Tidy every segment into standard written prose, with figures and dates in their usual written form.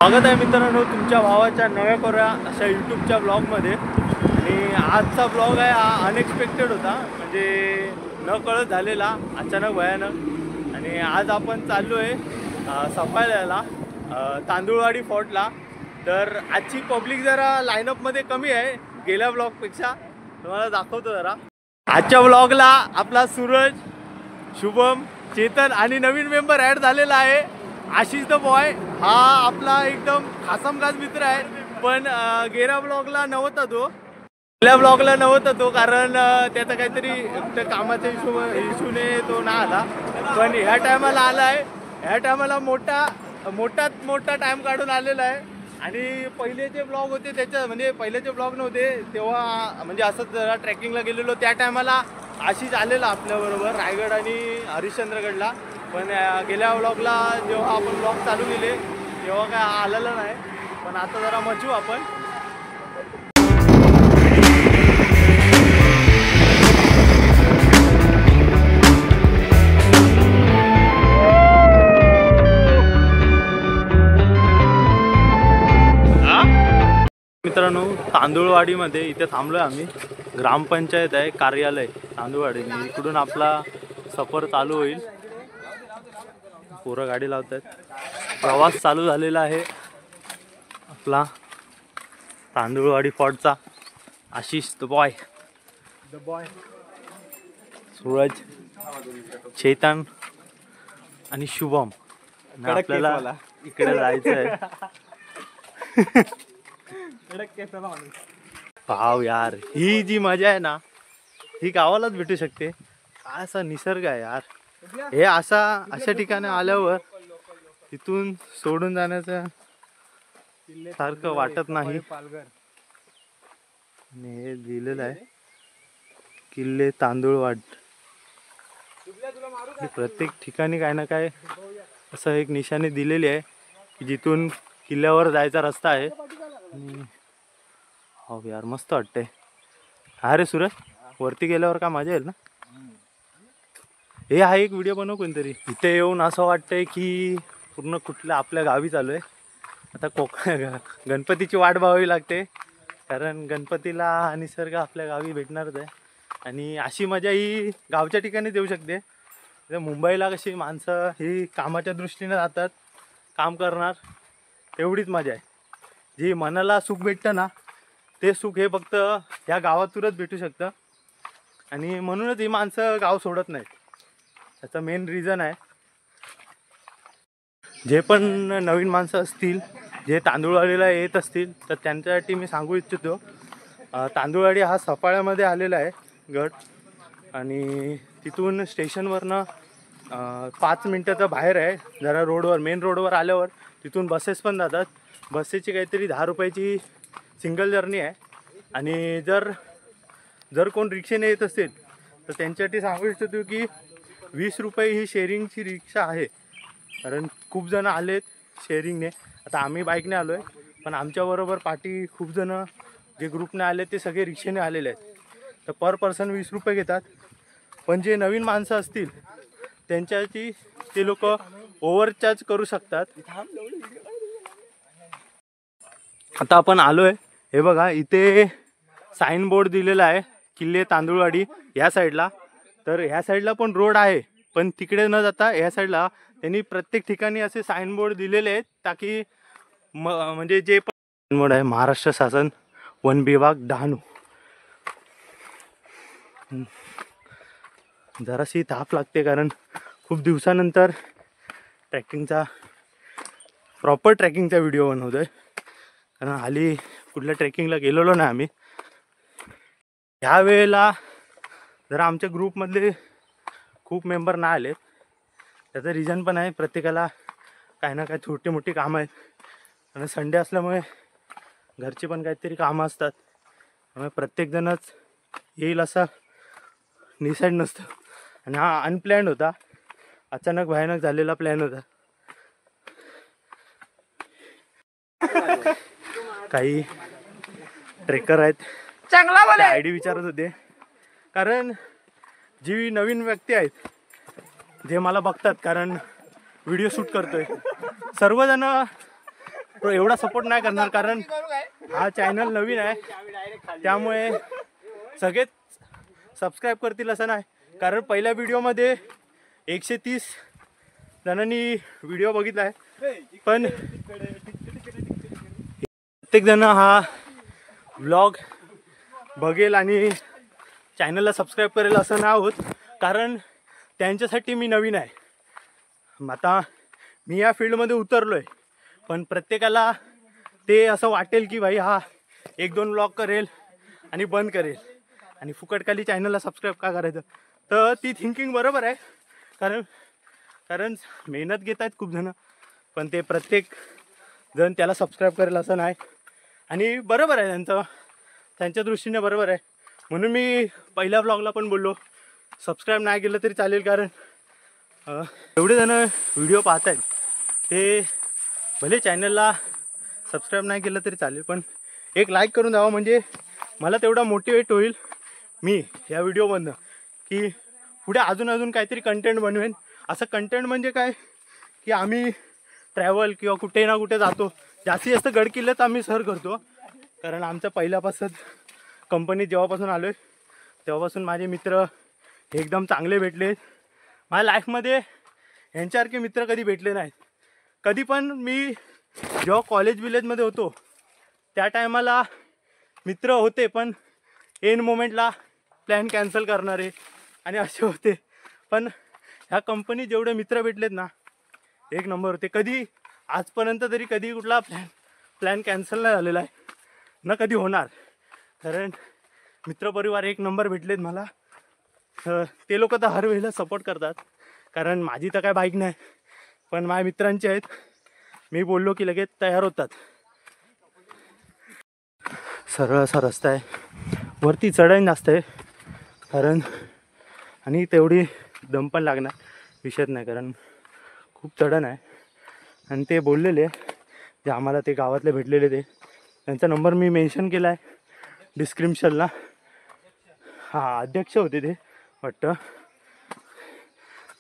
स्वागत आहे मित्रांनो तुमच्या भावाच्या नव्या कोऱ्या अशा यूट्यूबच्या ब्लॉगमध्ये। आणि आजचा ब्लॉग आहे हा अनएक्सपेक्टेड होता, म्हणजे न कळत झालेला, अचानक भयानक। आणि आज आपण चाललो आहे सफाळ्याला, तांदूळवाडी फोर्टला। तर आजची पब्लिक जरा लाईनअपमध्ये कमी आहे गेल्या ब्लॉगपेक्षा, तुम्हाला दाखवतो जरा। आजच्या ब्लॉगला आपला सूरज, शुभम, चेतन आणि नवीन मेंबर ॲड झालेला आहे आशिष द बॉय। हा आपला एकदम खासमखास मित्र आहे, पण गेल्या ब्लॉगला नव्हता तो, गेल्या ब्लॉगला नव्हता तो कारण त्याचा काहीतरी कामाच्या इशूने तो नाही आला। पण ह्या टायमाला आला आहे, ह्या टायमाला मोठात मोठा टाइम काढून आलेला आहे। आणि पहिले जे ब्लॉग होते त्याच्या म्हणजे पहिलेचे ब्लॉग नव्हते तेव्हा, म्हणजे असंच जरा ट्रॅकिंगला गेलेलो त्या टायमाला आशिष आलेला आपल्याबरोबर रायगड आणि हरिश्चंद्रगडला। पण गेल्या ब्लॉगला जेव्हा आपण ब्लॉग चालू केले तेव्हा काय आलेलं नाही, पण आता जरा मचू आपण। मित्रांनो तांदूळवाडीमध्ये इथे थांबलोय आम्ही, ग्रामपंचायत आहे कार्यालय तांदूळवाडी, इकडून आपला सफर चालू होईल। पोरं गाडी लावतात, प्रवास चालू झालेला आहे आपला तांदूळवाडी फोर्टचा। आशिष द बॉय, सूरज, चेतन आणि शुभम, आपल्याला इकडे जायचं आहे। वाव यार, ही जी मजा आहे ना ही गावालाच भेटू शकते। काय असा निसर्ग आहे यार, हे अशा ठिकाणी आल्यावर तिथून सोडून जाण्याचं सारखं वाटत नाही। हे लिहिलेलं आहे किल्ले तांदूळवाड, प्रत्येक ठिकाणी काय ना काय असं एक निशाणी दिलेली आहे की जिथून किल्ल्यावर जायचा रस्ता आहे। हो यार मस्त वाटतंय। हा रे सूरज, वरती गेल्यावर का मजा येईल ना। हे हा एक व्हिडिओ बनव कोणतरी। इथे येऊन असं वाटतंय की पूर्ण कुठल्या आपल्या गावी चालू आहे। आता गणपतीची वाट बघावी लागते, कारण गणपतीला निसर्ग आपल्या गावी भेटणारच आहे। आणि अशी मजा ही गावच्या ठिकाणी देऊ शकते। मुंबईला कशी माणसं ही कामाच्या दृष्टीने जातात, काम करणार, तेवढीच मजा आहे। जी मनाला सुख भेटतं ना ते सुख हे फक्त ह्या गावातूनच भेटू शकतं। आणि म्हणूनच ही माणसं गाव सोडत नाहीत, त्याचं मेन रिझन आहे। जे पण नवीन माणसं असतील जे तांदूळवाडीला येत असतील तर त्यांच्यासाठी मी सांगू इच्छितो, तांदूळवाडी हा सफाळ्यामध्ये आलेला आहे गड। आणि तिथून स्टेशनवरनं 5 मिनटाचं बाहेर आहे, जरा रोडवर मेन रोडवर आल्यावर तिथून बसेस पण जातात। बसेसची काहीतरी 10 रुपयाची सिंगल जर्नी आहे। आणि जर कोण रिक्षेने येत असेल तर त्यांच्यासाठी सांगू इच्छितो की 20 रुपये ही शेअरिंगची रिक्षा आहे, कारण खूप जण आलेत शेअरिंगने। आता आम्ही बाईकने आलो आहे, पण आमच्याबरोबर पाठी खूप जण जे ग्रुपने आले ते सगळे रिक्षेने आलेले आहेत। तर पर पर्सन 20 रुपये घेतात, पण जे नवीन माणसं असतील त्यांच्यासाठी ते लोक ओव्हरचार्ज करू शकतात। आता आपण आलो आहे, हे बघा इथे साईन बोर्ड दिलेला आहे किल्ले तांदूळवाडी या साईडला। तर ह्या साईडला पण रोड आहे, पण तिकडे न जाता ह्या साईडला त्यांनी प्रत्येक ठिकाणी असे साईन बोर्ड दिलेले आहेत, ताकी म्हणजे जे पण बोर्ड आहे महाराष्ट्र शासन वन विभाग डहाणू। जराशी ताप लागते कारण खूप दिवसानंतर प्रॉपर ट्रॅकिंगचा व्हिडिओ बनवतोय, कारण हाली कुठल्या ट्रेकिंगला गेलेलो नाही आम्ही। ह्या वेळेला जरा आमच्या ग्रुपमधले खूप मेंबर नाही आले, त्याचं रिझन पण आहे, प्रत्येकाला काही ना काही छोटी मोठी कामं आहेत। आणि संडे असल्यामुळे घरची पण काहीतरी कामं असतात, त्यामुळे प्रत्येकजणच येईल असं डिसाईड नसतं। आणि हा अनप्लॅन्ड होता, अचानक भयानक झालेला प्लॅन होता। काही ट्रेकर आहेत, चांगला आयडी विचारत होते, कारण जी नवीन व्यक्ती आहेत जे मला बघतात, कारण व्हिडिओ शूट करतोय, सर्वजण तो एवढा सपोर्ट नाही करणार, कारण हा चॅनल नवीन आहे. त्यामुळे सगळेच सबस्क्राईब करतील असं नाही, कारण पहिल्या व्हिडिओमध्ये 130 जणांनी व्हिडिओ बघितला आहे. पण प्रत्येक जण हा व्लॉग बघेल आणि चॅनलला सबस्क्राईब करेल असं नाही होत, कारण त्यांच्यासाठी मी नवीन आहे. आता मी या फील्डमध्ये उतरलो आहे, पण प्रत्येकाला ते असं वाटेल की भाई हा 1-2 व्लॉग करेल आणि बंद करेल आणि फुकटखाली चॅनलला सबस्क्राईब का करायचं. तर ती थिंकिंग बरोबर आहे, कारण मेहनत घेत आहेत खूप जणं, पण ते प्रत्येक जण त्याला सबस्क्राईब करेल असं नाही. आणि बरोबर आहे त्यांच्या दृष्टीने बरोबर आहे. म्हणून मी पहिल्या व्लॉगला पण बोललो सबस्क्राईब नाही केलं तरी चालेल, कारण एवढे जण व्हिडिओ पाहत आहेत ते भले चॅनलला सबस्क्राईब नाही केलं तरी चालेल, पण एक लाईक करून द्यावं, म्हणजे मला तेवढा मोटिवेट होईल मी या व्हिडिओमधनं की पुढे अजून काहीतरी कंटेंट बनवेन. असं कंटेंट म्हणजे काय की आम्ही ट्रॅव्हल किंवा कुठे ना कुठे जातो, जास्तीत जास्त गडकिल्ल्यात आम्ही सर करतो, कारण आमच्या पहिल्यापासून कंपनीत जेव्हापासून आलो आहे तेव्हापासून माझे मित्र एकदम चांगले भेटले. माझ्या लाईफमध्ये यांच्यासारखे मित्र कधी भेटले नाहीत. कधी पण मी जेव्हा विलेजमध्ये होतो त्या टायमाला मित्र होते, पण एन मोमेंटला प्लॅन कॅन्सल करणारे आणि असे होते. पण ह्या कंपनीत जेवढे मित्र भेटलेत ना, एक नंबर होते. कधी आजपर्यंत तरी कधी कुठला प्लॅन कॅन्सल नाही झालेला आहे, ना कधी होणार, कारण मित्रपरिवार एक नंबर भेटलेत मला. ते लोक तर हर वेळेला सपोर्ट करतात, कारण माझी तर काय बाईक नाही, पण माझ्या मित्रांची आहेत. मी बोललो की लगेच तयार होतात. सरळ असा रस्ता आहे, वरती चढाई जास्त आहे, कारण आणि तेवढी दम पण लागणार विषयच नाही, कारण खूप चढण आहे. आणि ते बोललेले जे आम्हाला ते गावातले भेटलेले त्यांचा नंबर मी मेन्शन केला आहे डिस्क्रिप्शनला. हां, अध्यक्ष होते ते वाटतं.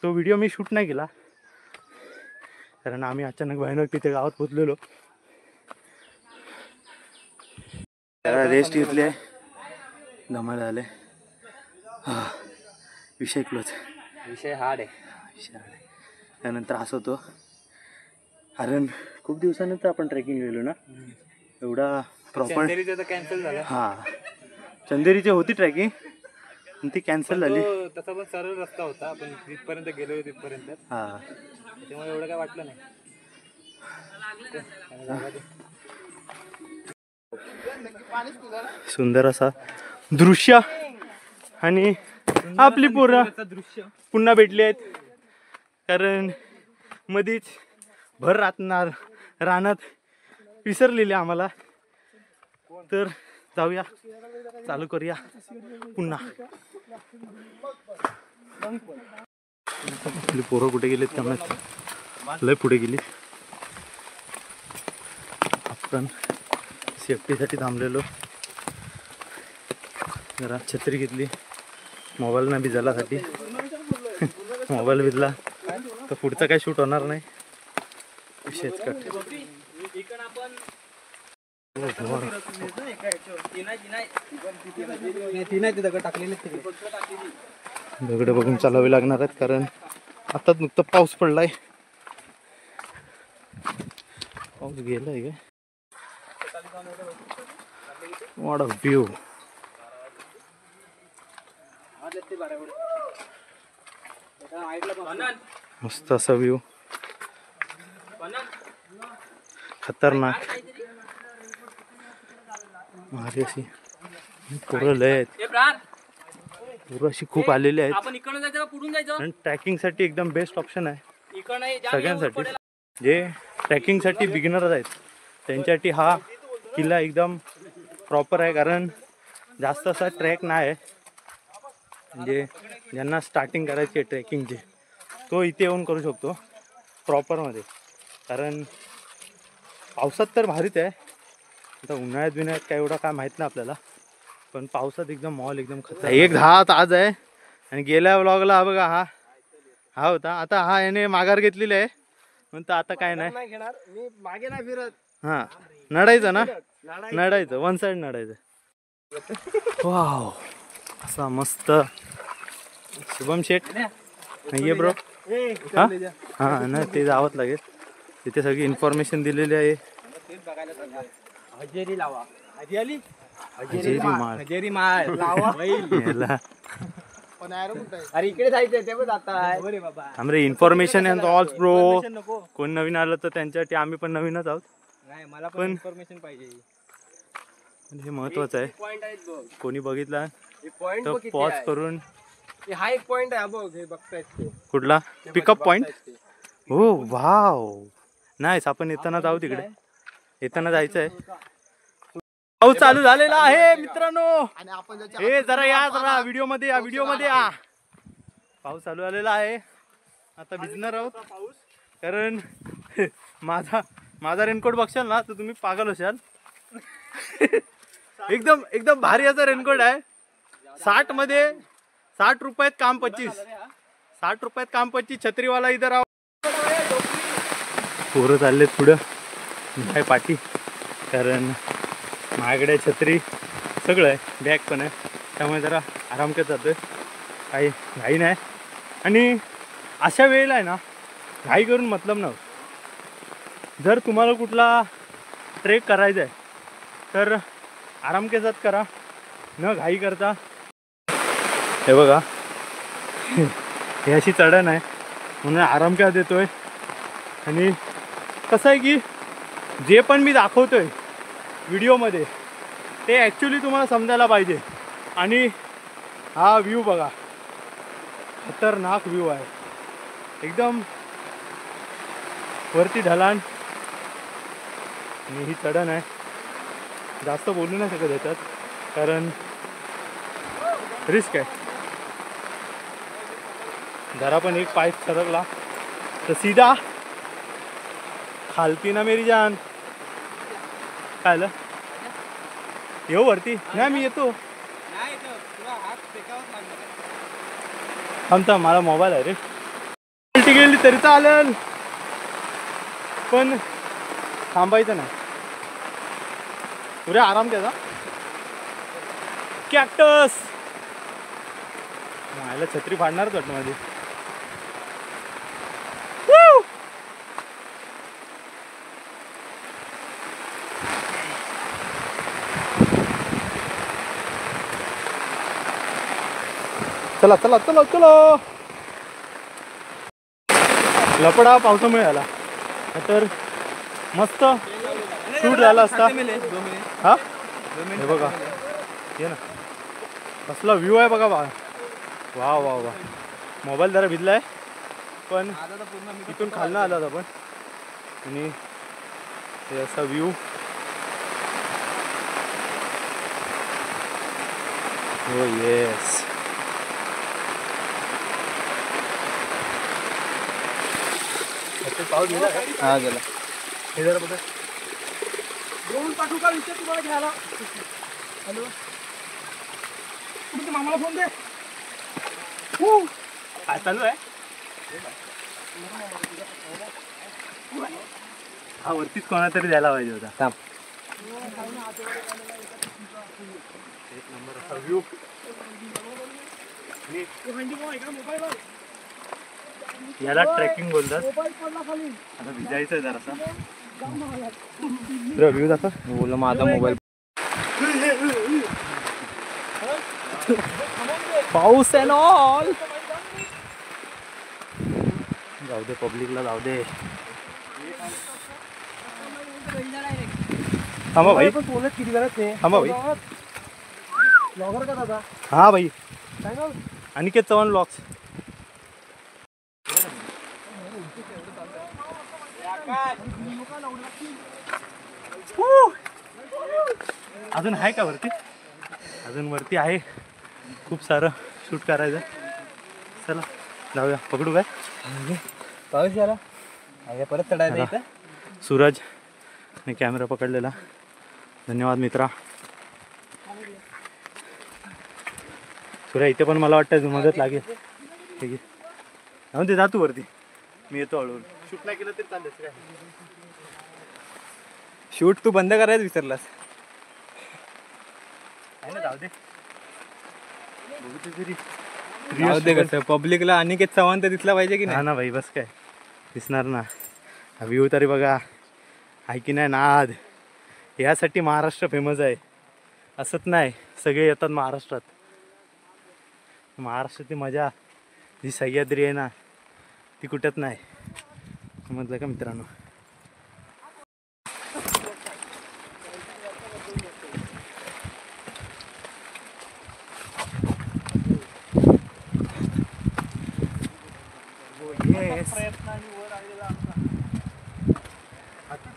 तो व्हिडिओ मी शूट नाही केला, कारण आम्ही अचानक भयानक तिथे गावात पोचलेलो. रेस्ट घेतले, दमायला आले. हां, विषय क्लोज. विषय हार्ड आहे. त्यानंतर असं होतो, कारण खूप दिवसानंतर आपण ट्रेकिंग गेलो ना, एवढा प्रॉपर कॅन्सल झालं. हां, चंदेरीची होती ट्रेकिंग, पण ती कॅन्सल झाली. तसा पण सरळ रस्ता होता, आपण तिथपर्यंत गेलो तिथपर्यंत. हां, त्यामुळे एवढं काय वाटलं नाही. सुंदर असा दृश्य आणि आपली पोरं पुन्हा भेटली आहेत, कारण मधीच भर रानात विसरलेले आम्हाला. तर जाऊया, चालू करूया पुन्हा. आपली पोरं कुठे गेलेत त्यामुळे लय पुढे गेली. आपण सेफ्टीसाठी थांबलेलो, जरा छत्री घेतली, मोबाईल नाही भिजायलासाठी. मोबाईल भिजला तर पुढचं काय शूट होणार नाही, विषयच कट. दगड बघून चालावे लागणार आहेत, कारण आता नुकतं पाऊस पडलाय. पाऊस गेलाय काय. What a view. मस्त असा व्ह्यू, खतरनाक. भारी अशी पोरं लय आहेत, पोरं अशी खूप आलेली आहेत. आणि ट्रॅकिंगसाठी एकदम बेस्ट ऑप्शन आहे सगळ्यांसाठी. जे ट्रॅकिंगसाठी बिगिनर आहेत त्यांच्यासाठी हा किल्ला एकदम प्रॉपर आहे, कारण जास्त असा ट्रॅक नाही आहे. म्हणजे ज्यांना स्टार्टिंग करायची आहे ट्रेकिंगची, तो इथे येऊन करू शकतो प्रॉपरमध्ये. कारण पावसात तर भारीच आहे, आता उन्हाळ्यात काय एवढा काय माहीत नाही आपल्याला, पण पावसात एकदम मॉल एकदम खतरनाक. एक 10 आज आहे आणि गेल्या व्लॉगला बघा हा होता. आता हा याने माघार घेतलेली आहे, म्हणतो आता काय नाही घेणार. मी मागे नाही फिरत, हा नडायचं ना, नडायचं वन साइड नडायचं. वाव असा मस्त. शुभम शेठ नाहीये ब्रो. हा हा ना ते जावंच लागेल. तिथे सगळी इन्फॉर्मेशन दिलेली आहे. हजेरी लावा. हजेरी माळ लावा. याला अरे इकडे जायचंय ते पण आता आमरे इन्फॉर्मेशन अँड ऑल्स ब्रो. कोण नवीन आलं तर त्यांच्यासाठी आम्ही पण नवीनच आहोत. नाही मला पण इन्फॉर्मेशन पाहिजे. हे महत्वाचं आहे. पॉइंट आहेत बघ. कोणी बघितला पॉइंट तर पॉज करून. हा एक पॉइंट आहे बघ. हे बघतायत ते. कुठला पिकअप पॉइंट. हो वाव नाहीस. आपण येताना जाऊ तिकडे. येताना जायचं आहे. पाऊस चालू झालेला आहे मित्रांनो. हे जरा या जरा व्हिडिओ मध्ये या. व्हिडिओ मध्ये या. पाऊस चालू झालेला आहे. आता भिजणार आहोत कारण माझा रेनकोट बघशाल ना तर तुम्ही पागल होशाल. एकदम एकदम भारी असा रेनकोट आहे. 60 मध्ये 60 रुपयात काम 25. 60 रुपयात काम 25. छत्रीवाला इधर आओ. पोरं चाललेत पुढं काय पाठी. कारण माझ्याकडे छत्री सगळं आहे. बॅग पण आहे. त्यामुळे जरा आराम करत जातोय. काही घाई नाही. आणि अशा वेळेला आहे ना घाई करून मतलब नव्हतं. जर तुम्हाला कुठला ट्रेक करायचा आहे तर आराम के साथ करा. न घाई करता. हे बघा हे अशी चढण आहे म्हणून आराम क्या देतोय. आणि कसं आहे की जे पण मी दाखवतोय व्हिडिओमध्ये ते ॲक्च्युली तुम्हाला समजायला पाहिजे. आणि हा व्ह्यू बघा खतरनाक व्ह्यू आहे. एकदम वरती ढलान आणि ही चढण आहे. जास्त बोलू नाही शकत याच्यात कारण रिस्क आहे. जरा पण एक पाय सरकला तर सीधा खालती ना मेरी जान. काय आलं येऊ वरती. नाही मी येतो. थांबता मला मोबाईल आहे रे. उलटी गेली तरी चालेल पण थांबायचं नाही. पुरे आराम द्यायचा. कॅक्टस मला छत्री फाडणारच वाटतं माझी. चला चला चला चला. लपडा पावसामुळे आला तर मस्त शूट झाला असता. हा हे बघा ये ना कसला व्ह्यू आहे बघा बा. वा वा वा. मोबाईल जरा भिजला आहे पण इथून खालनं आला होता पण. आणि हे असा व्ह्यू. हो येस. पाऊस गेला हा गेला. हे जरा बघा ड्रोन पाठवू का विषय तुम्हाला घ्यायला. हॅलो तुमच्या मामाला फोन दे. काय चालू आहे. हा वरतीच कोणा तरी द्यायला पाहिजे होता. थांब. एक नंबर असा व्ह्यू. याला ट्रेकिंग बोलतात. आता भिजायचं आहे जरासा. व्ह्यू दाखव. बोल माझा मोबाईल. पाऊस आहे ऑल. जाऊ दे पब्लिकला जाऊ दे. थांबा भाई. किती वेळात थांबा भाई. ब्लॉगर का दादा. हा भाई अनिकेत चव्हाण ब्लॉग्स. अजून आहे का वरती. अजून वरती आहे खूप सारं शूट करायचं. चला जाऊया. पकडू काय. पाऊस झाला परत चढायला इथं. सूरज ने कॅमेरा पकडलेला. धन्यवाद मित्रा. सूर्या इथे पण मला वाटतं मदत लागेल. ठीक आहे जाऊन ते जातो वरती. मी येतो हळूहळू. शूट नाही केलं तरी चालेल काय. शूट तू बंद करायचं विसरलास. आहे ना, जाऊ दे बघू ते तरी. जाऊ दे कसं पब्लिकला अनिकेत चव्हाण तर दिसला पाहिजे की हा नाही. ना भाई, बस काय दिसणार ना. व्ह्यू तरी बघा आहे की नाही. नाद यासाठी महाराष्ट्र फेमस आहे. असंच नाही सगळे येतात महाराष्ट्रात. महाराष्ट्राची मजा जी सह्याद्री आहे ना ती कुठत नाही. समजलं का मित्रांनो.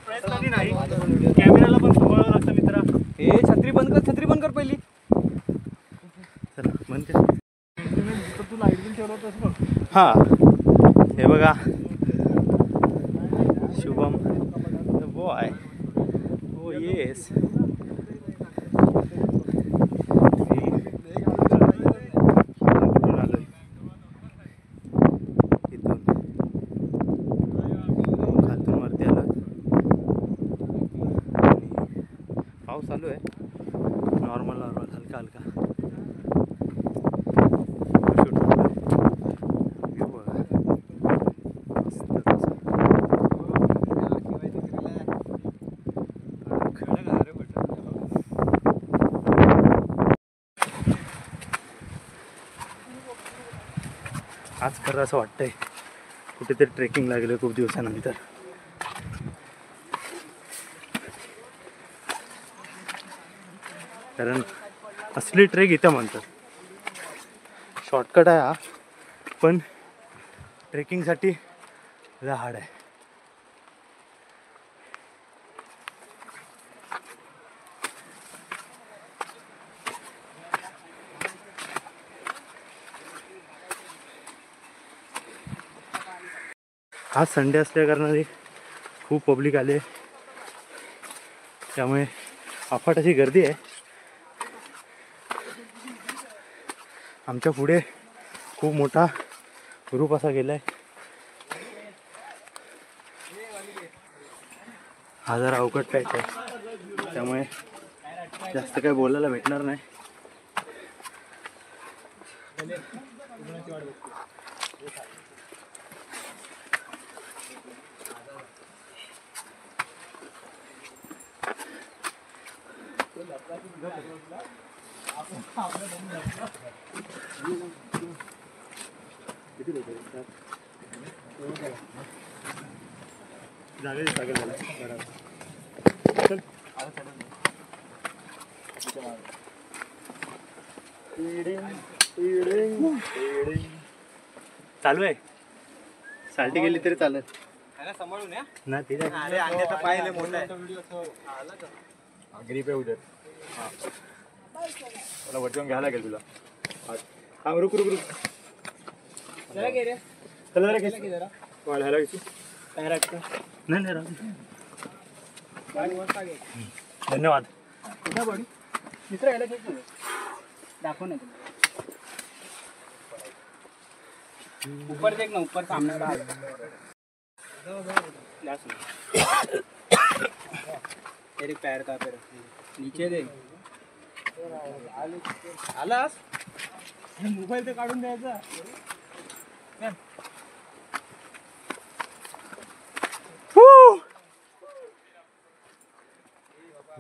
प्रयत्नांनी नाही, कॅमेराला पण सांभाळावं लागतं मित्रा. हे छत्री बंद कर, छत्री बंद कर पहिली. चला बंद कर. तू लाईट बिल ठेवलं बघ. हा हे बघा शुभम बॉय. हो येस. पाऊस चालू आहे. नॉर्मल नॉर्मल हलका हलका शूट व्ह्यू बघा मस्त तसं. आज खरं असं वाटतंय कुठेतरी ट्रेकिंग लागलं खूप दिवसानंतर. कारण असली ट्रेक इथं म्हणतात. शॉर्टकट आहे हा, पण ट्रेकिंगसाठी लय हार्ड आहे. आज संडे असल्या कारणाने खूप पब्लिक आले, त्यामुळे अफाट अशी गर्दी आहे. आमच्या पुढे खूप मोठा ग्रुप असा गेलाय. हा जरा अवघड पॅच आहे, त्यामुळे जास्त काही बोलायला भेटणार नाही. चालू आहे. साल्टी गेली तरी चालत सांभाळून या ना. ते अरे अंड्याचा पाय लय मोठा आहे. ग्रीप आहे उद्या. मला वरच्यावर घ्यायला लागेल तुला. हा रुक रुक रुक. चला घे रे. चला रे जरा. वाढायला घेतो. काय राखतो? नाही नाही धन्यवाद. मित्र यायला घेतो. दाखव ना ऊपर देख ना, ऊपर सामने तेरे पैर का पैर नीचे देख. आलास मोबाईल तर काढून द्यायचा.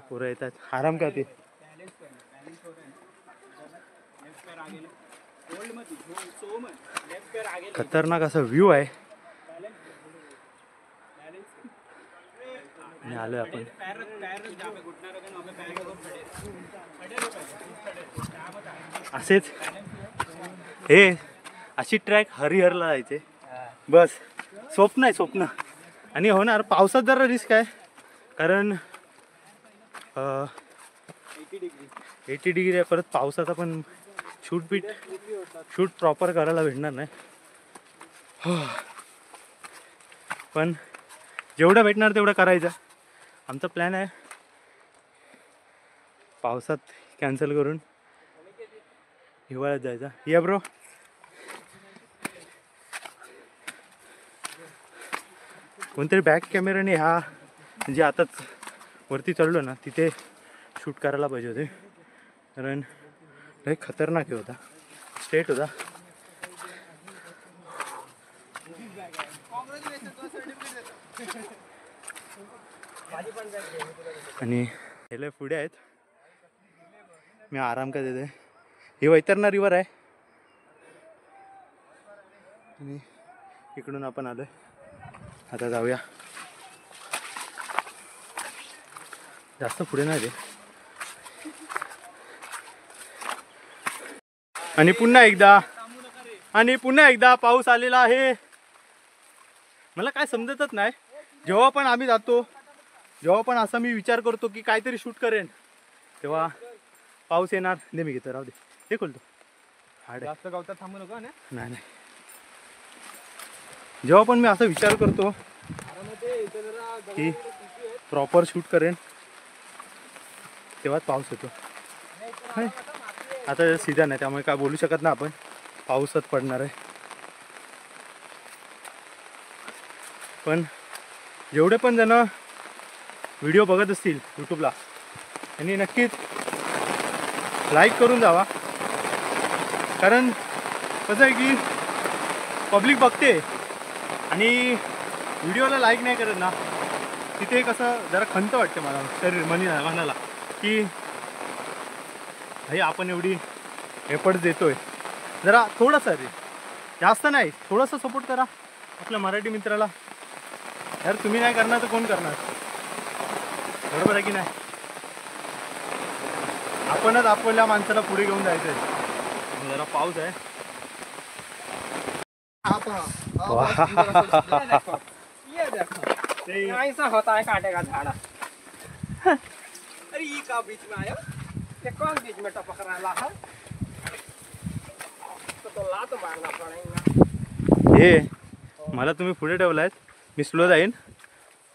पोरं येतात आराम करते. खतरनाक असा व्ह्यू आहे. आणि आलोय आपण. असेच हे अशी ट्रॅक हरिहरला जायचे बस. स्वप्न आहे स्वप्न. आणि होणार पावसात जरा रिस्क आहे, कारण 80 डिग्री आहे. परत पावसाचा पण शूट प्रॉपर करायला भेटणार नाही. पण जेवढं भेटणार तेवढं करायचं. आमचा प्लॅन आहे पावसात कॅन्सल करून हिवाळ्यात जायचा. या ब्रो. कोणतरी बॅक कॅमेराने हा म्हणजे आताच वरती चढलो ना तिथे शूट करायला पाहिजे होते, कारण लय खतरनाक हे होता, स्टेट होता. आणि हे पुढे आहेत, मी आराम का देते. हे वैतरणा रिवर आहे आणि इकडून आपण आलोय. आता जाऊया, जास्त पुढे नाही रे. आणि पुन्हा एकदा पाऊस आलेला आहे. मला काय समजतच नाही, जेव्हा पण आम्ही जातो, जेव्हा पण असा मी विचार करतो की काहीतरी शूट करेन, तेव्हा पाऊस येणार. दे मी घेतो, राहू दे, हे खोलतो. जास्त गवतात थांबू नको ना. नाही, जेव्हा पण मी असा विचार करतो की प्रॉपर शूट करेन, तेव्हाच पाऊस येतो. आता सीझन आहे त्यामुळे काय बोलू शकत नाही आपण, पाऊसच पडणार आहे. पण जेवढे पण जण व्हिडिओ बघत असतील यूट्यूबला, त्यांनी नक्कीच लाईक करून जावा. कारण कसं आहे की पब्लिक बघते आणि व्हिडिओला लाईक नाही करत ना, तिथे कसं जरा खंत वाटते मला, शरीर मनाला, की भाई आपण एवढी एफर्ट्स देतोय, जरा थोडंसं रे, जास्त नाही, थोडंसं सपोर्ट करा आपल्या मराठी मित्राला. यार तुम्ही नाही करणार तर कोण करणार, बरोबर आहे की नाही. आपणच आपल्या माणसाला पुढे घेऊन जायचं आहे. जरा पाऊस आहे. ऐसा होता है कांटे का झाड़ा. अरे ये का बीच में आया, ये कौन बीच में टपक रहा है, तो लात मारना पड़ेगा. हे मला तुम्ही पुढे ठेवलायत, मी स्लो जाईन,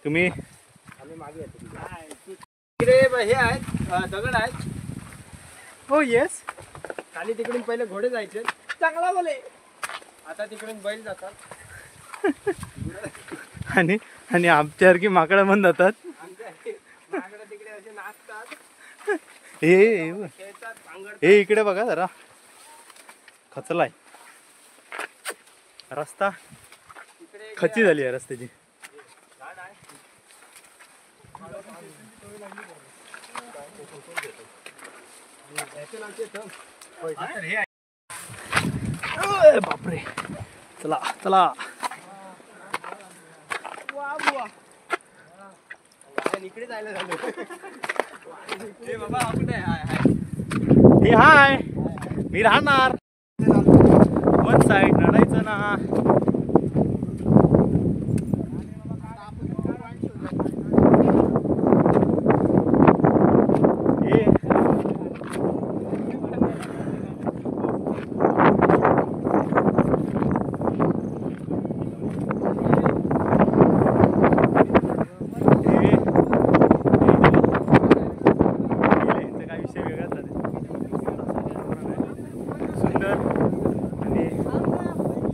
तुम्ही आम्ही मागे येतो. इकडे हे आहेत दगड आहेत. हो येस. खाली तिकडून पहिले घोडे जायचे, चांगला बोले. आता तिकडून बैल जातात. आणि आणि आमच्यासारखी माकडं पण जातात. आमच्या तिकडे असे नाचतात, हे खेळतात, पांगड. हे इकडे बघा जरा, खचलाय रस्ता, तिकडे खची झाली आहे रस्त्याची. झाड आहे. बापरे, चला चला. इकडे जायला झालं. हे बाबा आपण हे हाय, मी राहणार वन साईड, लढायचं ना.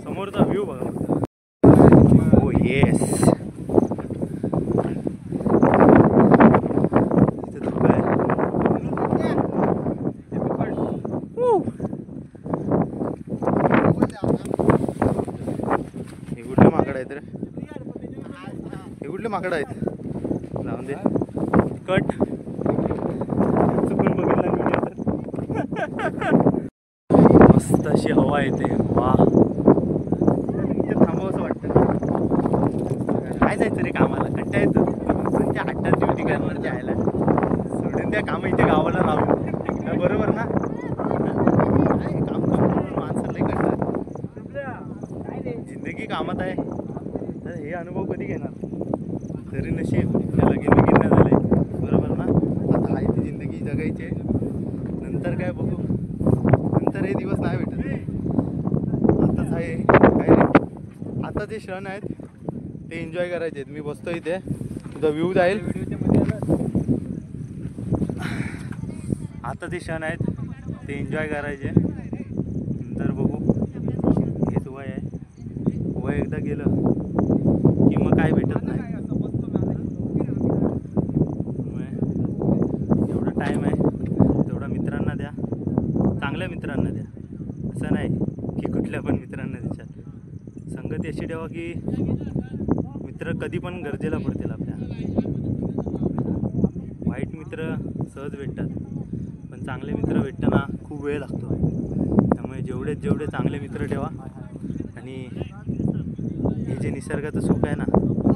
समोरचा व्ह्यू बघा. हो येस, इथे धोका आहे. हे कुठले माकड आहेत रे, हे कुठले माकड आहेत, जाऊन दे. कट, चुकून बघितला व्हिडिओ तर. मस्त अशी हवा येते, वा. थांबावं वाटतं, काय जायचं रे कामाला, कंटाळा येतं. त्या हट्टात ड्युटी करणार जायला, सोडून त्या कामं इथे गावाला लावून, बरोबर ना. काय काम करून माणसाला लई कंटाळा. जिंदगी कामात आहे तर हे अनुभव कधी घेणार. तरी नशीब त्याला गिरणं झाले, बरोबर ना. आता आहे ती जिंदगी जगायची, नंतर काय बघू, नंतर हे दिवस नाही भेटत. आताच आहे काय रे, आता जे क्षण आहेत ते एन्जॉय करायचे आहेत. मी बसतो इथे, तुझा व्ह्यू जाईल. आता जे क्षण आहेत ते एन्जॉय करायचे, नंतर बघू. हेच वय आहे, वय एकदा गेलं की मग काय भेटत नाही. त्यामुळे लक्षी ठेवा की मित्र कधी पण गरजेला पडतील आपल्या. वाईट मित्र सहज भेटतात, पण चांगले मित्र भेटताना खूप वेळ लागतो. त्यामुळे जेवढे चांगले मित्र ठेवा आणि हे जे निसर्गाचं सुख आहे ना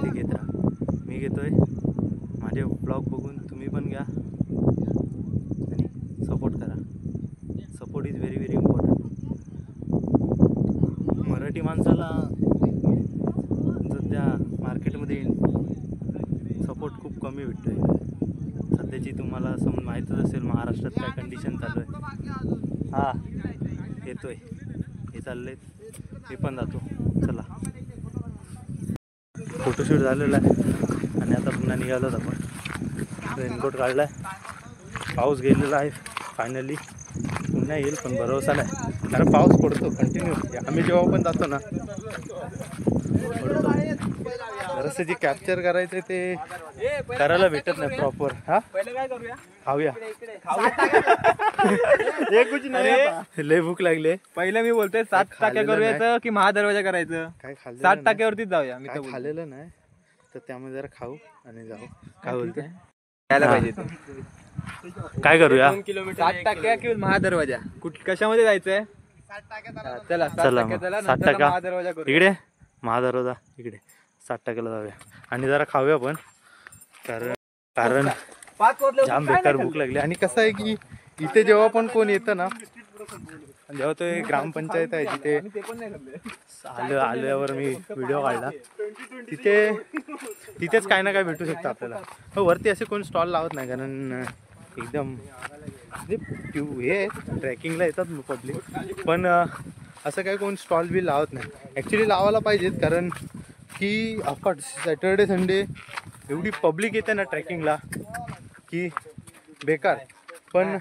ते घेत राहा. मी घेतोय, माझे ब्लॉग बघून तुम्ही पण घ्या आणि सपोर्ट करा. Support is very very important. Marathi माणसाला सध्या मार्केटमध्ये सपोर्ट खूप कमी भेटतो आहे. सध्याची तुम्हाला माहीतच असेल महाराष्ट्रात काय कंडिशन चालू आहे. हा येतोय, हे चाललंय, मी पण जातो. चला, फोटोशूट झालेला आहे आणि आता पुन्हा निघालोत आपण. रेनकोट काढला आहे, पाऊस गेलेला आहे फायनली. पुन्हा येईल पण भरोसा नाही, कारण पाऊस पडतो कंटिन्यू. आम्ही जेव्हा पण जातो ना पडतो. जरासं जे कॅप्चर करायचं ते करायला भेटत नाही प्रॉपर. हा पहिलं काय करूया, खाऊया. लय भूक लागली. पहिलं मी बोलतोय 7 टाक्या करूया की महादरवाजा करायचं. काय खाल्लं 7 टाक्यावरतीच जाऊया. मी तर खाल्लेलं नाही तर त्यामुळे जरा खाऊ आणि जाऊ. काय बोलते, यायला पाहिजे. काय करूया? 7 टाक्या किंवा महादरवाजा कशामध्ये जायचंय? चला 7 चला टाक्या, चला 7 टाका महादरवाजा करू. इकडे, महादरवाजा इकडे. 7 टाक्याला जाऊया आणि जरा खाऊया पण, कारण जाम बेकार भूक लागली. आणि कसं आहे की इथे जेव्हा पण कोण येतं ना, जेव्हा तो ग्रामपंचायत आहे जिथे आल्यावर मी व्हिडिओ काढला, तिथेच काय ना काय भेटू शकतं आपल्याला. वरती असे कोण स्टॉल लावत नाही, कारण एकदम हे ट्रेकिंगला येतात पब्लिक, पण असं काय कोण स्टॉल बी लावत नाही. ॲक्च्युली लावायला पाहिजेत, कारण की अफकोर्स सॅटर्डे संडे एवढी पब्लिक येते ना ट्रेकिंगला की बेकार. पण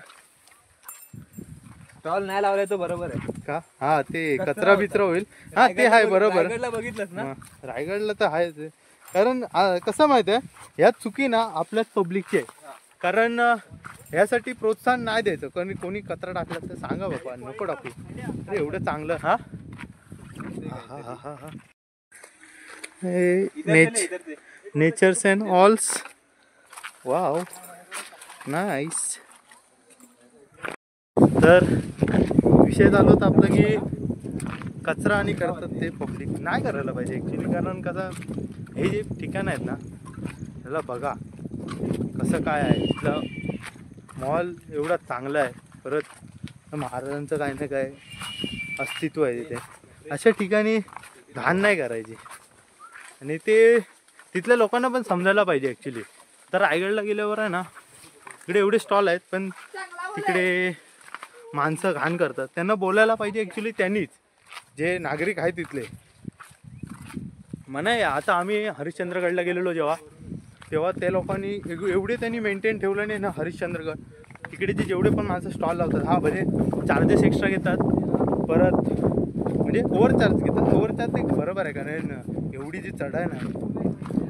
स्टॉल नाही लावलाय तो बरोबर आहे का? हा, ते कचरा बिचरा होईल. हा ते आहे बरोबर. बघितलंच ना, रायगडला तर आहेच. कारण कसं माहिती आहे, ह्या चुकी ना आपल्याच पब्लिकची आहे. कारण ह्यासाठी प्रोत्साहन नाही द्यायचं. कारण कोणी कचरा टाकला तर सांगा बाबा नको टाकू, अरे एवढं चांगलं. हा हा हा हा natures and alls. Wow, nice. तर विषय झाला होता आपलं की कचरा आणि करतात ते पब्लिक. नाही करायला पाहिजे ॲक्च्युली. कारण कसं, हे जे ठिकाण आहेत ना त्याला बघा कसं काय आहे. इथलं मॉल एवढा चांगला आहे, परत महाराजांचं काय ना काय अस्तित्व आहे तिथे. अशा ठिकाणी घाण नाही करायची आणि ते तिथल्या लोकांना पण समजायला पाहिजे ॲक्च्युली. तर रायगडला गेल्यावर आहे ना, इकडे एवढे स्टॉल आहेत पण तिकडे माणसं घाण करतात. त्यांना बोलायला पाहिजे ॲक्च्युली त्यांनीच, जे नागरिक आहेत तिथले. म्हणा आता आम्ही हरिश्चंद्रगडला गेलेलो तेव्हा त्या लोकांनी एवढे त्यांनी मेंटेन ठेवलं नाही ना हरिश्चंद्रगड. तिकडे जेवढे पण माणसं स्टॉल लावतात, हा भले चार्जेस एक्स्ट्रा घेतात, परत म्हणजे ओव्हरचार्ज घेतात. ओव्हरचार्ज ते बरोबर आहे, कारण एवढी जी चढ आहे ना,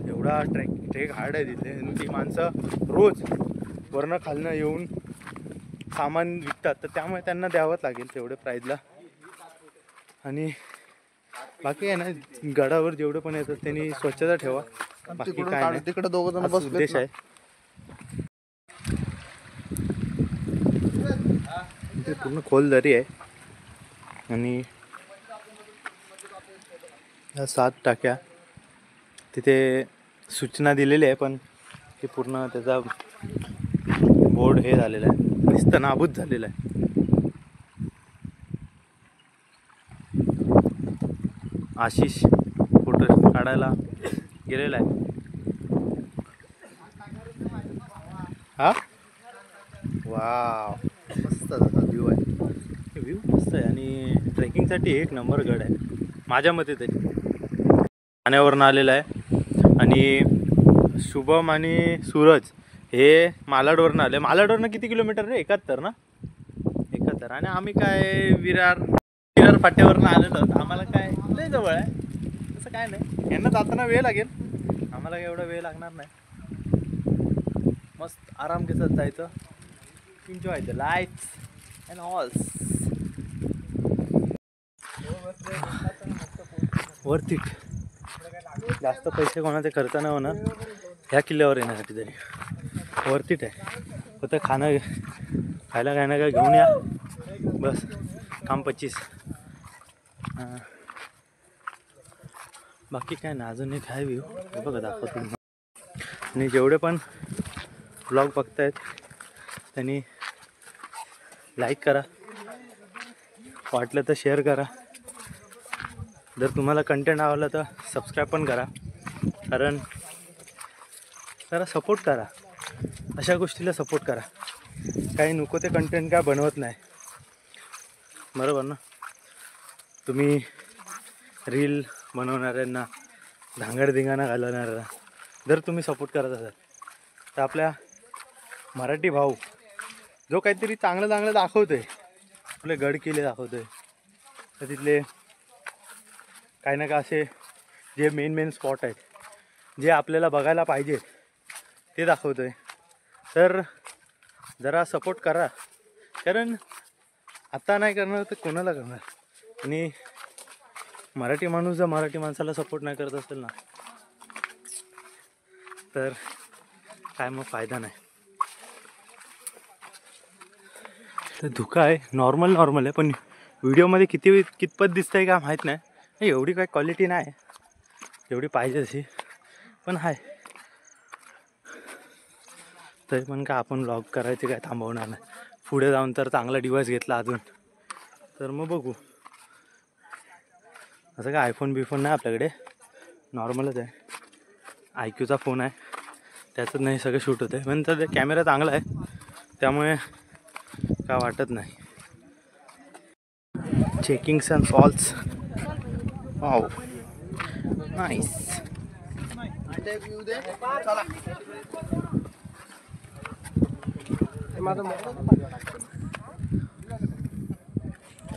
एवढा ट्रेक हार्ड आहे तिथे. आणि ती माणसं रोज वरनं खालनं येऊन सामान विकतात, तर त्यामुळे त्यांना द्यावंच लागेल तेवढ्या प्राईजला. आणि बाकी आहे ना, गडावर जेवढे पण येतात त्यांनी स्वच्छता ठेवा. बाकी काय नाही, तिकडे 2 जण हाच उद्देश आहे. इथे पूर्ण खोल दरी आहे आणि 7 टाक्या तिथे सूचना दिलेली आहे, पण ते पूर्ण त्याचा बोर्ड हे झालेला आहे, नुसतं नाबूद झालेलं आहे. आशिष फोटो काढायला गेलेला आहे. हा वाव, मस्त व्ह्यू आहे. व्ह्यू मस्त आहे आणि ट्रेकिंगसाठी एक नंबर गड आहे माझ्या मते तरी. ठाण्यावरून आलेला आहे आणि शुभम आणि सूरज हे मालाडवरून आले. मालाडवरनं किती किलोमीटर रे? 71 ना? 71. आणि आम्ही काय विरार फाट्यावरनं आलेलो आहोत. आम्हाला काय लय जवळ आहे, तसं काय नाही. यांना जाताना वेळ लागेल, आम्हाला काय एवढा वेळ लागणार नाही. मस्त आराम घेत जायचं. Enjoy the life and alls. Worth it. जास्त पैसे कोणाचे खर्च नाही होणार ह्या किल्ल्यावर येण्यासाठी. तरी वर्थ इट आहे. फक्त खाणं खायला काय ना काय घेऊन या बस, काम 25. बाकी काय ना, अजून एक आहे व्ह्यू हे बघा दाखवतो. आणि जेवढे पण ब्लॉग बघतायत त्यांनी लाईक करा, वाटलं तर शेअर करा. जर तुम्हाला कंटेंट आवडला तर सबस्क्राईब पण करा. कारण जरा सपोर्ट करा, अशा गोष्टीला सपोर्ट करा. काही नको ते कंटेंट काय बनवत नाही, बरोबर ना. तुम्ही रील बनवणाऱ्यांना, धांगडधिंगाणा घालवणाऱ्यांना जर तुम्ही सपोर्ट करत असाल तर आपल्या मराठी भाऊ जो काहीतरी चांगलं चांगलं दाखवतो आहे, आपले गड किल्ले दाखवतो आहे, तर तिथले काही ना काय असे जे मेन स्पॉट आहेत जे आपल्याला बघायला पाहिजे ते दाखवतो आहे. तर जरा सपोर्ट करा. कारण आता नाही करणार तर कोणाला करणार. आणि मराठी माणूस जर मराठी माणसाला सपोर्ट नाही करत असेल ना तर काय मग फायदा नाही. तर धुका आहे, नॉर्मल आहे, पण व्हिडिओमध्ये कितपत दिसतं आहे का माहीत नाही. एवढी काही क्वालिटी नाही एवढी पाहिजे तशी, पण आहे. तरी पण का आपण व्लॉग करायचे काय थांबवणार नाही. पुढे जाऊन तर चांगला डिव्हाइस घेतला अजून तर मग बघू. असं काय आयफोन बिफोन नाही आपल्याकडे, नॉर्मलच आहे. IQचा फोन आहे, त्याचं नाही सगळं शूट होतं आहे. पण तर कॅमेरा चांगला आहे त्यामुळे काय वाटत नाही. चेकिंग सन फॉल्स, वाव नाईस.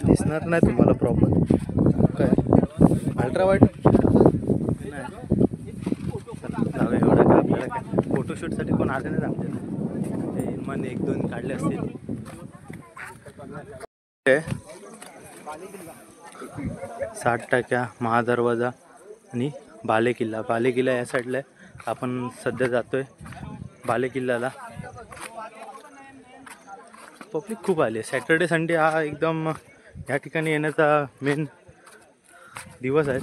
दिसणार नाही तुम्हाला प्रॉपर काय अल्ट्रा वाईड नाही. जाऊया, एवढं काय आपल्याला काय फोटोशूटसाठी कोण आले नाही आमच्याकडे. ते मन 1-2 काढले असतील. 60% महादरवाजा आणि बालेकिल्ला या साईडला आहे. आपण सध्या जातोय बालेकिल्ल्याला. पब्लिक खूप आली आहे. सॅटर्डे संडे हा एकदम ह्या ठिकाणी येण्याचा मेन दिवस आहे.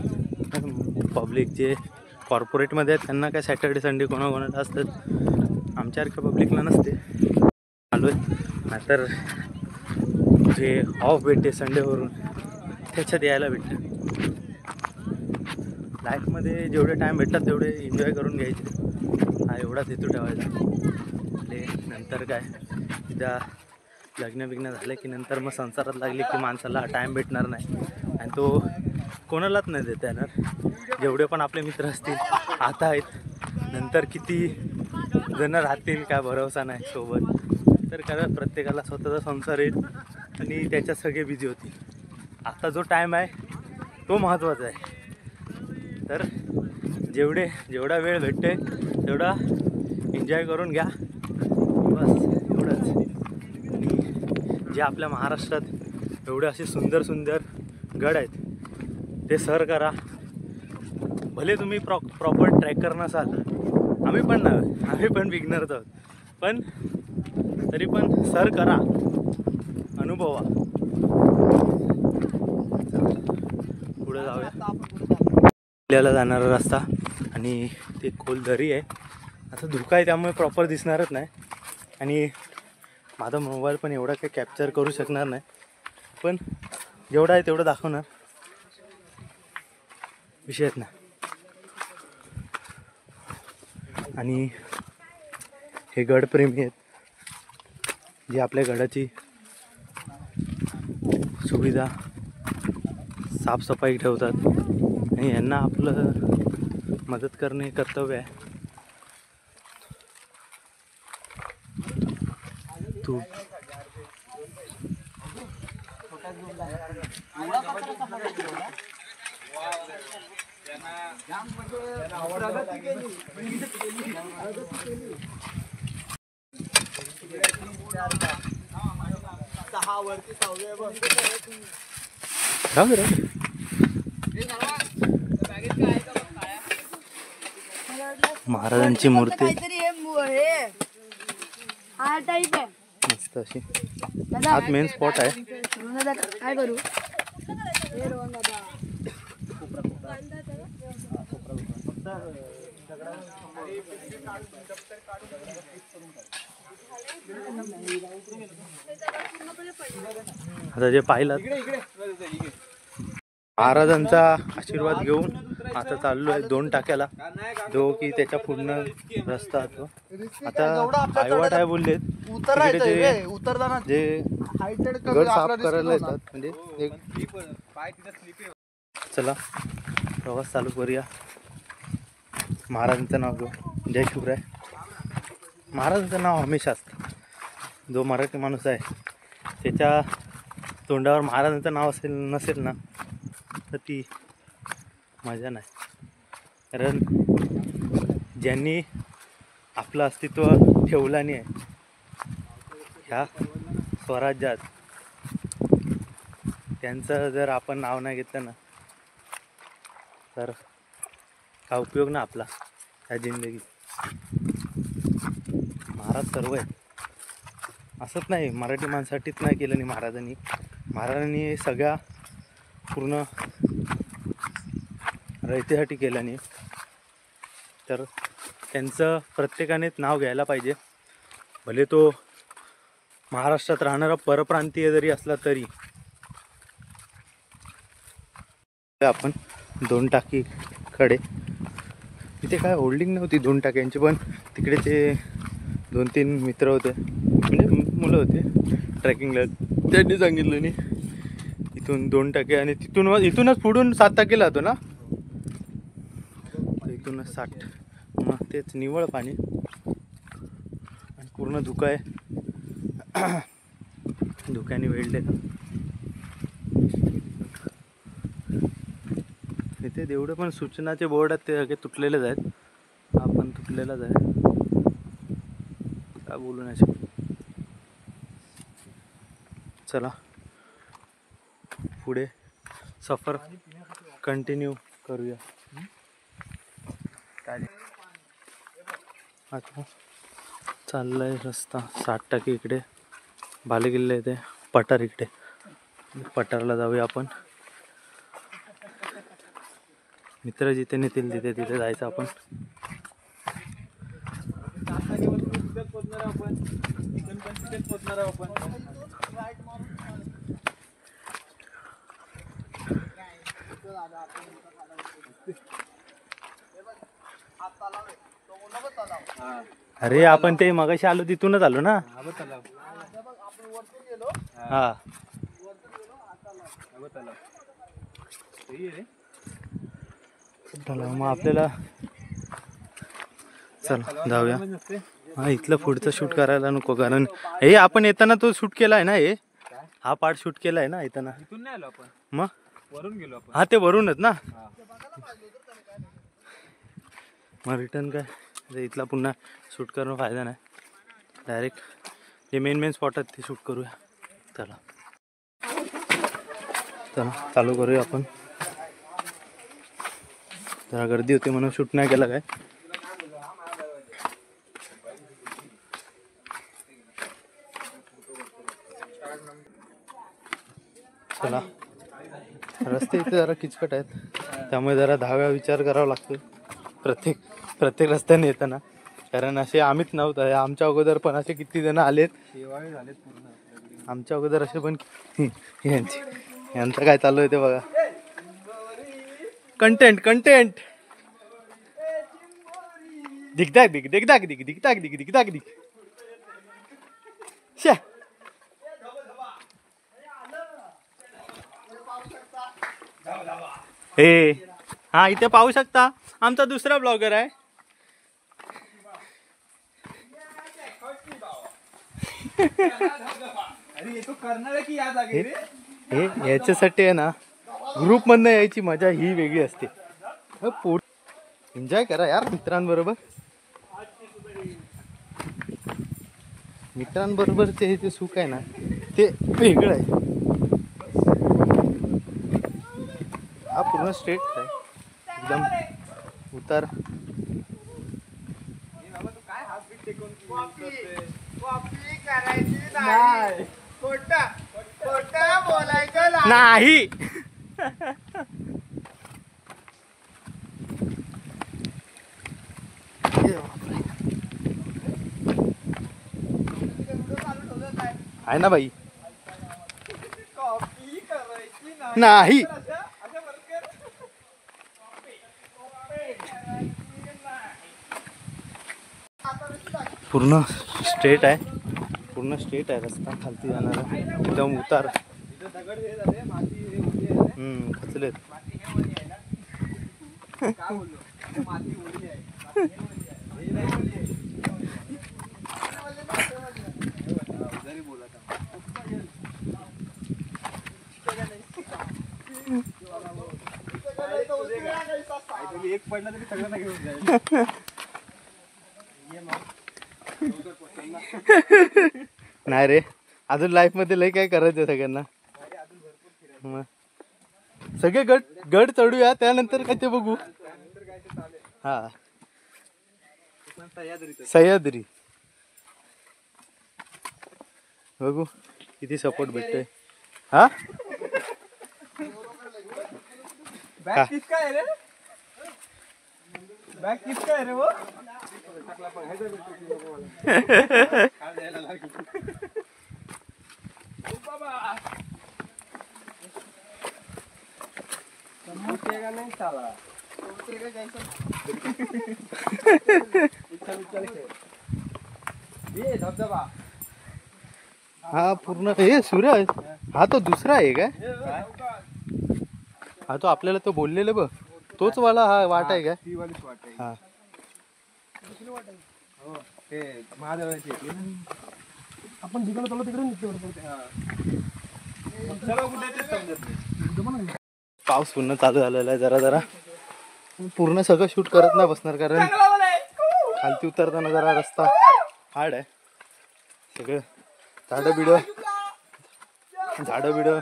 पब्लिक जे कॉर्पोरेटमध्ये आहेत त्यांना काय सॅटर्डे संडे कोणाकोणाला असतात, आमच्यासारख्या पब्लिकला नसते. आलो आहे, नाहीतर जे ऑफ भेटते संडेवरून त्याच्यात यायला भेटतं. लाईफमध्ये जेवढे टाईम भेटतात तेवढे एन्जॉय करून घ्यायचे. हा एवढाच हेतू ठेवायचा. ते नंतर काय त्या लग्न झालं की नंतर मग संसारात लागले की माणसाला टाईम भेटणार नाही आणि तो कोणालाच नाही देता येणार. जेवढे पण आपले मित्र असतील आता आहेत, नंतर किती जण राहतील काय भरोसा नाही सोबत. तर कारण प्रत्येकाला स्वतःचा संसार येईल आणि त्याच्यात सगळे बिझी होतील. आता जो टाईम आहे तो महत्त्वाचा आहे. तर जेवढा वेळ भेटते तेवढा एन्जॉय करून घ्या, बस एवढंच. आणि जे आपल्या महाराष्ट्रात एवढे असे सुंदर गड आहेत ते सर करा. भले तुम्ही प्रॉपर ट्रॅकर नसाल, आम्ही पण बिगनरच आहोत, पण तरी पण सर करा, अनुभवा. पुढे जाऊया. किल्ल्याला जाणारा रस्ता आणि ते खोल दरी आहे. आता धुका आहे त्यामुळे प्रॉपर दिसणारच नाही आणि माझा मोबाईल पण एवढा काही कॅप्चर करू शकणार नाही, पण जेवढं आहे तेवढं दाखवणार, विषयच नाही. आणि हे गडप्रेमी आहेत जे आपल्या गडाची सुविधा साफसफाई ठेवतात आणि यांना आपलं मदत करणे कर्तव्य आहे. तू महाराजांची मूर्ती काहीतरी हे हा टाईप आहे. मस्त अशी. हाच मेन स्पॉट आहे. दादा काय करू हे रोहन दादा. आता जे पाहिलं महाराजांचा आशीर्वाद घेऊन आता चाललो आहे 2 टाक्याला, जो की त्याच्या पूर्ण रस्ता तो आता हायवाट आहे बोललेत. तिकडे जे गड साफ करायला येतात म्हणजे चला प्रवास चालू करूया. महाराजांचं नाव घेऊ. जय शिवराय. महाराजांचं नाव हमेशा असतं. जो मराठी माणूस आहे त्याच्या तोंडावर महाराजांचं नाव नसेल ना तर ती मजा नाही. कारण ज्यांनी आपलं अस्तित्व ठेवलं नाही आहे ह्या स्वराज्यात, त्यांचं जर आपण नाव नाही घेतलं ना तर काय उपयोग ना आपला ह्या जिंदगीत. महाराज सर्व आहे असंच नाही, मराठी माणसासाठीच नाही केलं नाही महाराजांनी. महाराजांनी सगळ्या पूर्ण रयतेसाठी केलं नाही. तर त्यांचं प्रत्येकानेच नाव घ्यायला पाहिजे. भले तो महाराष्ट्रात राहणारा परप्रांतीय जरी असला तरी. आपण 2 टाकीकडे तिथे काय होल्डिंग नव्हती 2 टाक्यांची, पण तिकडे ते 2-3 मित्र होते म्हणजे मुलं होते ट्रेकिंगला. त्यांनी सांगितलं नाही इथून 2 टाके आणि इथूनच पुढून 7 टाकेला जातो ना, इथूनच 60. मग तेच निव्वळ पाणी आणि पूर्ण धुका आहे. धुक्याने वेळले का इथे जेवढे पण सूचनाचे बोर्ड आहेत ते सगळे तुटलेलेच आहेत. हा पण तुटलेलाच आहे. काय बोलू नाही शकत. चला पुढे सफर कंटिन्यू करूया. आता चाललाय रस्ता 60 टाके इकडे, बालेकिल्ले इथे, पठार इकडे. पठारला जाऊया आपण. मित्र जिथे नेतील तिथे तिथे जायचं आपण. अरे आपण ते मगाशी आलो तिथूनच आलो ना. हा मग आपल्याला चला जाऊया. हा इथलं पुढचं शूट करायला नको, कारण हे आपण येताना तो शूट केला आहे ना. हा पार्ट शूट केला आहे ना येताना. मग वरून गेलो आपण. हा ते वरूनच ना. मग रिटर्न काय इथला पुन्हा शूट करणं फायदा नाही. डायरेक्ट जे मेन स्पॉट आहेत ते शूट करूया. चला चालू करूया आपण. जरा गर्दी होती म्हणून शूट नाही केला काय. चला रस्ते इथे जरा किचकट आहेत त्यामुळे जरा 10 वेळा विचार करावा लागतो प्रत्येक रस्त्याने येताना. कारण असे आम्हीच नव्हतं, आमच्या अगोदर पण असे किती जण आलेत. आमच्या अगोदर असे पण यांचं काय चालू आहे ते बघा. कंटेंट दिगदाग दिग शे. हे हा इथे पाहू शकता आमचा दुसरा ब्लॉगर आहे. हे याच्यासाठी आहे ना ग्रुप मधनं यायची मजा ही वेगळी असते. एन्जॉय करा यार मित्रांबरोबरचे हे जे सुख आहे ना ते वेगळं आहे. हा पूर्ण स्ट्रेट आहे एकदम उतार नाही खोटं बोलायचं नाही. आहे ना बाई. कॉपी करायची नाही. पूर्ण स्ट्रेट आहे, पूर्ण स्ट्रेट आहे रस्ता खालती जाणारा, एकदम उतार. खचलेत. एक पडला तरी सगळ्यांना घेऊन जाईल. नाही रे, अजून लाईफ मध्ये लय काय करायचं सगळ्यांना. मग सगळे गड चढूया, त्यानंतर काय ते बघू. हा सह्याद्री बघू किती सपोर्ट भेटतोय. हा बॅग किसका है रे? बॅग किसका है रे वो? उठेगा नहीं साला. ये धबधबा. हा पूर्ण हे सूर्य. हा तो दुसरा आहे काय? हा तो आपल्याला तो बोललेलं बघ, तोच वाला हा वाट आहे काय? ती वालीच वाट आहे. हा हो ते महादेवाची आहे ती. आपण जिकडे चाललो तिकडे निघतो. चला कुठे ते समजत नाही. पाऊस पुन्हा चालू झालेला आहे. जरा जरा पूर्ण सगळं शूट करत नाही बसणार, कारण खालती उतरताना जरा रस्ता हार्ड आहे. सगळं झाडं बिडं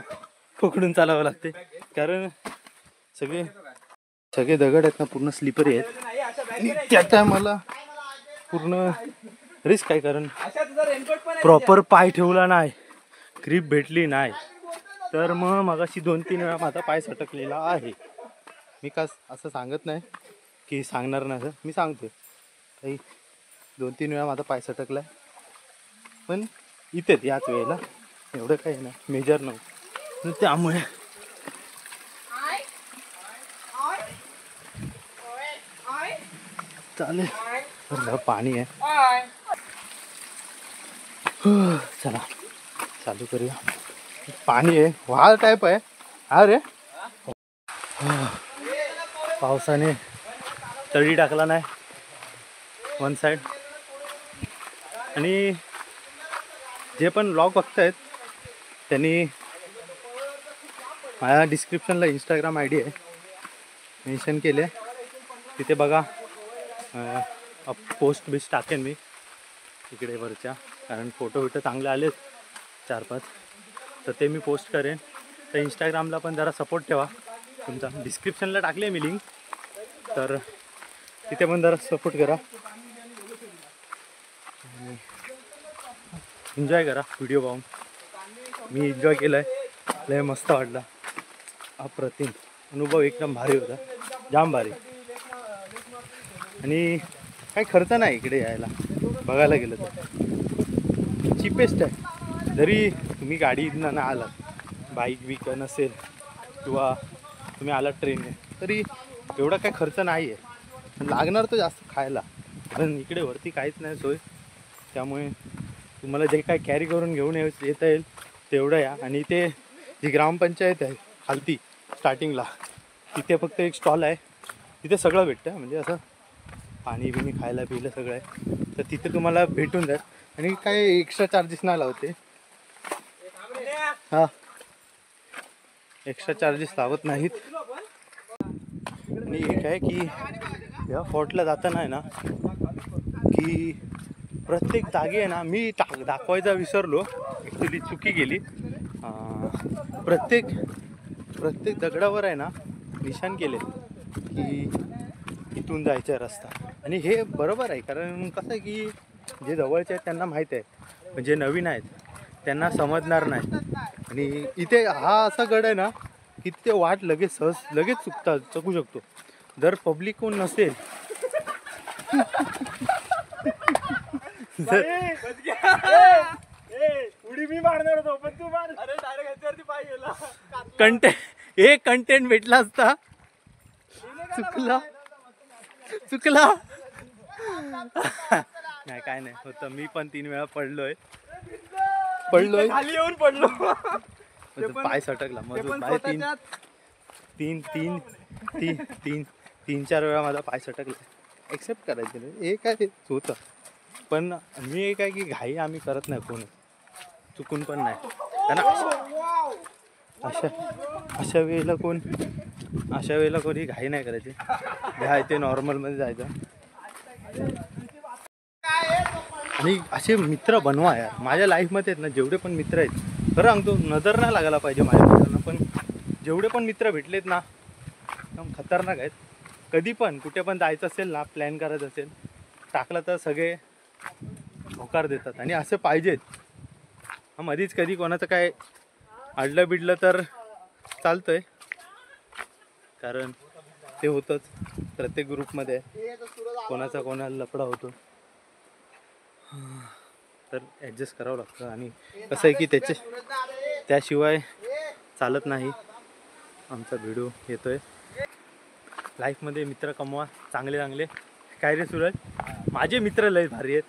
पकडून चालावं लागते, कारण सगळे दगड आहेत ना पूर्ण स्लिपरी आहेत. आणि त्या टायमाला पूर्ण रिस्क आहे, कारण प्रॉपर पाय ठेवला नाही, ग्रीप भेटली नाही, तर मग मगाशी 2-3 वेळा माझा पाय सटकलेला आहे. मी का असं सांगत नाही की सांगणार नाही, असं मी सांगतो काही 2-3 वेळा माझा पाय सटकला आहे. पण इथेच याच वेळेला एवढं काही नाही, मेजर नव्हतं. त्यामुळे चालेल. पाणी आहे, चला चालू करूया. पाणी आहे, वाळ टाईप आहे. हा रे, पावसाने तळी टाकला नाही वन साईड. आणि जे पण ब्लॉग बघतायत त्यांनी माझ्या डिस्क्रिप्शनला इंस्टाग्राम ID आहे, मेन्शन केले, तिथे बघा. पोस्ट बिस्ट टाकेन मी इकडे वरच्या, कारण फोटो चांगले आलेत 4-5, तर ते मी पोस्ट करेन. तर इंस्टाग्रामला पण जरा सपोर्ट ठेवा तुमचा. डिस्क्रिप्शनला टाकले मी लिंक, तर तिथे पण जरा सपोर्ट करा. एन्जॉय करा व्हिडिओ पाहून. मी एन्जॉय केला आहे, लय मस्त वाटला. अप्रतिम अनुभव, एकदम भारी होता, जाम भारी. आणि काही खर्च नाही इकडे यायला, बघायला गेलं तर चीपेस्ट आहे. जरी तुम्ही गाडीनं ना आलात, बाईक बिक नसेल किंवा तुम्ही आलात ट्रेनने, तरी एवढा काही खर्च नाही आहे. लागणार तर जास्त खायला, पण इकडे वरती काहीच नाही सोय. त्यामुळे तुम्हाला जे काय कॅरी करून घेऊन येता येईल तेवढं या. आणि ते जी ग्रामपंचायत आहे खालती स्टार्टिंगला, तिथे फक्त एक स्टॉल आहे, तिथे सगळं भेटतं, म्हणजे असं पाणी बिणी खायला पिलं सगळं आहे. तर तिथे तुम्हाला भेटून जाईल, आणि काय एक्स्ट्रा चार्जेस नाही लावते. हां, एक्स्ट्रा चार्जेस लावत नाहीत. आणि एक आहे की या फोर्टला जाताना आहे ना, की प्रत्येक जागी आहे ना, मी दाखवायचा विसरलो, ॲक्च्युली चुकी गेली. प्रत्येक दगडावर आहे ना निशाण केले की इथून जायचा रस्ता. आणि हे बरोबर आहे, कारण कसं आहे की जे जवळचे आहेत त्यांना माहीत आहे, पण जे नवीन आहेत त्यांना समजणार नाही. आणि इथे हा असा गड आहे ना की ते वाट लगेच लगेच चुकू शकतो जर पब्लिक कोण नसेल. उडी मी मारणार होतो पण तू मार. अरे डायरेक्ट ह्याच्यावरती पाय गेला. कंटेंट भेटला असता. चुकला नाही काय नाही होतं. मी पण 3 वेळा पडलोय खाली येऊन पडलो. पाय सटकला मजूर पाय. 3-4 वेळा माझा पाय सटकला. एक्सेप्ट करायचं हे काय ते होतं. पण मी काय की घाई आम्ही करत नाही कोणी, चुकून पण नाही. कारण अशा वेळेला कोणी घाई नाही करायची. घ्यायचे नॉर्मलमध्ये जायचं. आणि असे मित्र बनवा यार. माझ्या लाईफमध्ये आहेत ना जेवढे पण मित्र आहेत, खरं सांगतो नजर नाही लागायला पाहिजे माझ्या मित्रांना, पण जेवढे पण मित्र भेटलेत ना एकदम खतरनाक आहेत. कधी पण कुठे पण जायचं असेल ना, प्लॅन करायचं असेल, टाकलं तर सगळे होकार देतात. आणि असं पाहिजेत. मधीच कधी कोणाचं काय अडलं बिडलं तर चालतंय, कारण ते होतंच प्रत्येक ग्रुपमध्ये. कोणाचा कोणाला लफडा होतो तर ॲडजस्ट करावं लागतं. आणि कसं आहे की त्याशिवाय चालत नाही. आमचा व्हिडिओ येतोय. लाईफमध्ये मित्र कमवा चांगले. काय रे सूरज, माझे मित्र लय भारी आहेत.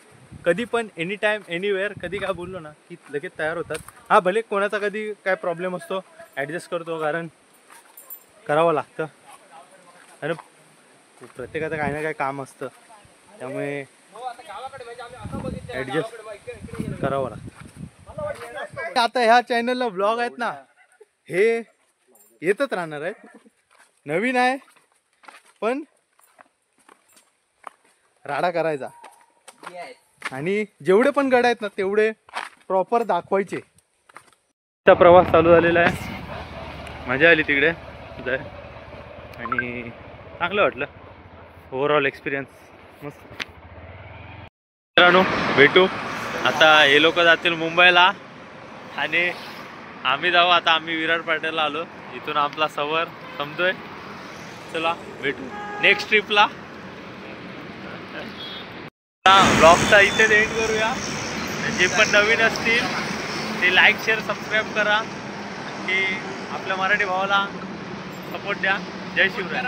कधी पण एनी टाईम एनीवेअर कधी काय बोललो ना की लगेच तयार होतात. हा भले कोणाचा कधी काय प्रॉब्लेम असतो ॲडजस्ट करतो, कारण करावं लागतं. आणि प्रत्येकाचं काही ना काही काम असतं, त्यामुळे ॲडजस्ट करावं लागतं. आता ह्या चॅनलला ब्लॉग आहेत ना, हे येतच राहणार आहेत. नवीन आहे पण राडा करायचा. आणि जेवढे पण गड आहेत ना तेवढे प्रॉपर दाखवायचे. प्रवास चालू झालेला आहे. मजा आली तिकडे जाय आणि चांगलं वाटलं. ओव्हरऑल एक्सपिरियन्स मस्त. मित्रांनो भेटू आता. हे लोक जातील मुंबईला आणि आम्ही जाऊ आता. आम्ही विरार पाट्याला आलो. इथून आपला सफर संपतोय. चला भेटू नेक्स्ट ट्रिपला. ब्लॉगचा इथेच एंड करूया. जे पण नवीन असतील ते लाईक शेअर सबस्क्राईब करा की आपल्या मराठी भावाला सपोर्ट द्या. जय शिवराय.